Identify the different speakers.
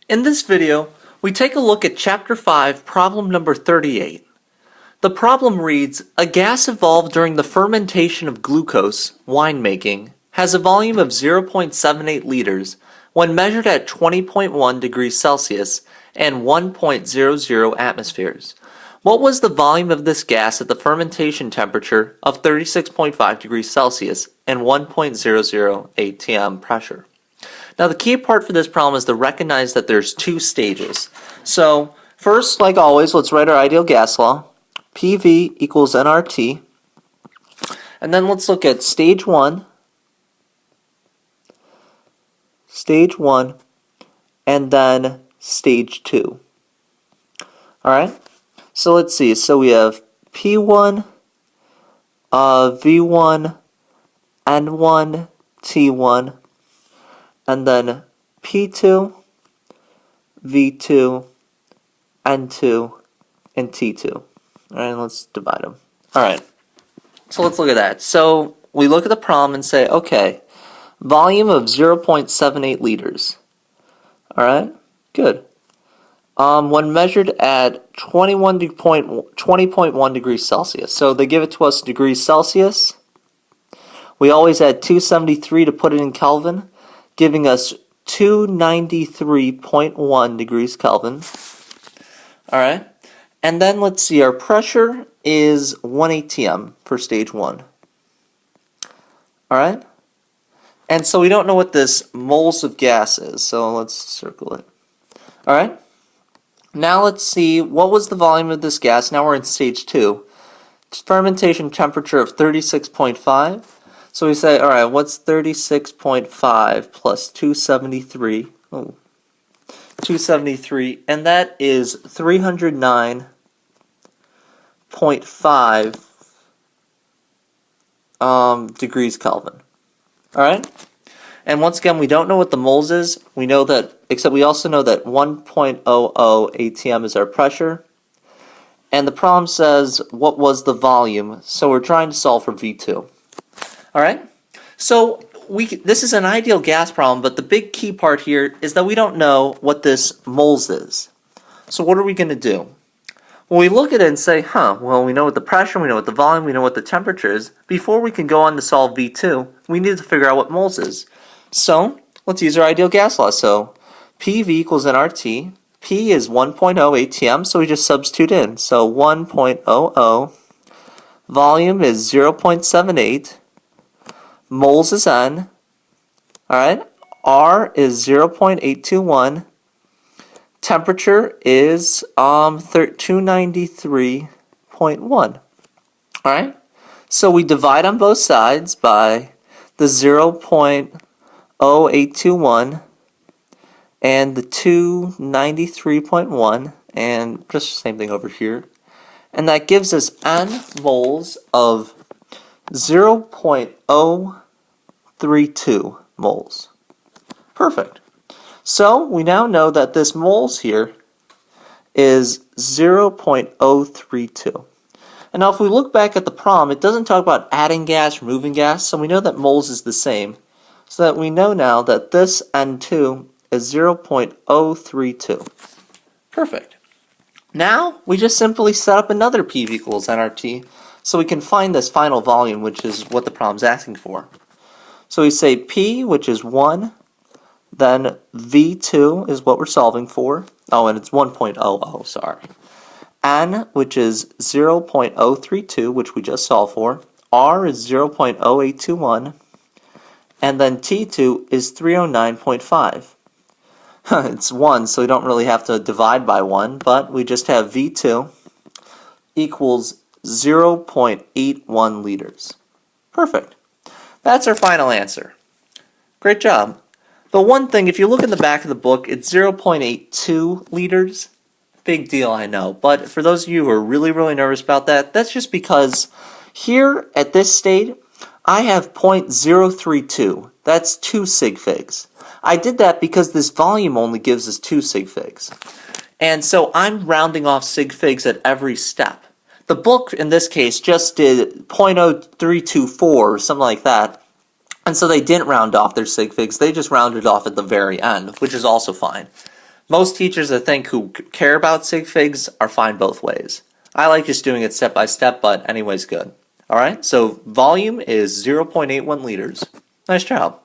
Speaker 1: In this video, we take a look at Chapter 5, problem number 38. The problem reads, a gas evolved during the fermentation of glucose, winemaking, has a volume of 0.78 liters when measured at 20.1 degrees Celsius and 1.00 atmospheres. What was the volume of this gas at the fermentation temperature of 36.5 degrees Celsius and 1.00 atm pressure? Now the key part for this problem is to recognize that there's two stages. So first, like always, let's write our ideal gas law. PV equals nRT. And then let's look at stage 1, and then stage 2. Alright? So let's see. So we have P1, V1, N1, T1, and then P2, V2, N2, and T2. Alright, let's divide them. Alright, so let's look at that. So we look at the problem and say, okay, volume of 0.78 liters. Alright, good. When measured at 20.1 degrees Celsius. So they give it to us degrees Celsius. We always add 273 to put it in Kelvin, giving us 293.1 degrees Kelvin. Alright. And then let's see, our pressure is 1 atm for stage 1. Alright? And so we don't know what this moles of gas is, so let's circle it. Alright? Now let's see, what was the volume of this gas? Now we're in stage 2. Fermentation temperature of 36.5. So we say, alright, what's 36.5 plus 273? Oh. 273, and that is 309.5 degrees Kelvin. Alright? And once again, we don't know what the moles is. We know that, except we also know that 1.00 atm is our pressure. And the problem says, what was the volume? So we're trying to solve for V2. Alright? So this is an ideal gas problem, but the big key part here is that we don't know what this moles is. So what are we going to do? Well, we look at it and say, well, we know what the pressure, we know what the volume, we know what the temperature is. Before we can go on to solve V2, we need to figure out what moles is. So let's use our ideal gas law. So PV equals nRT. P is 1.0 atm, so we just substitute in. So 1.00. Volume is 0.78. Moles is N. Alright. R is 0.821. Temperature is 293.1. Alright. So we divide on both sides by the 0.0821 and the 293.1, and just the same thing over here. And that gives us N moles of 0.032 moles. Perfect. So we now know that this moles here is 0.032. And now if we look back at the problem, it doesn't talk about adding gas, removing gas, so we know that moles is the same. So that we know now that this N2 is 0.032. Perfect. Now we just simply set up another PV equals nRT so we can find this final volume, which is what the problem's asking for. So we say P, which is 1, then V2 is what we're solving for. Oh, and it's 1.00, sorry. N, which is 0.032, which we just solved for. R is 0.0821. And then T2 is 309.5. It's 1, so we don't really have to divide by 1, but we just have V2 equals 0.81 liters. Perfect. That's our final answer. Great job. The one thing, if you look in the back of the book, it's 0.82 liters. Big deal, I know. But for those of you who are really, really nervous about that, that's just because here at this state, I have 0.032. That's 2 sig figs. I did that because this volume only gives us 2 sig figs. And so I'm rounding off sig figs at every step. The book, in this case, just did 0.0324 or something like that. And so they didn't round off their sig figs. They just rounded off at the very end, which is also fine. Most teachers, I think, who care about sig figs are fine both ways. I like just doing it step by step, but anyways, good. Alright, so volume is 0.81 liters. Nice job.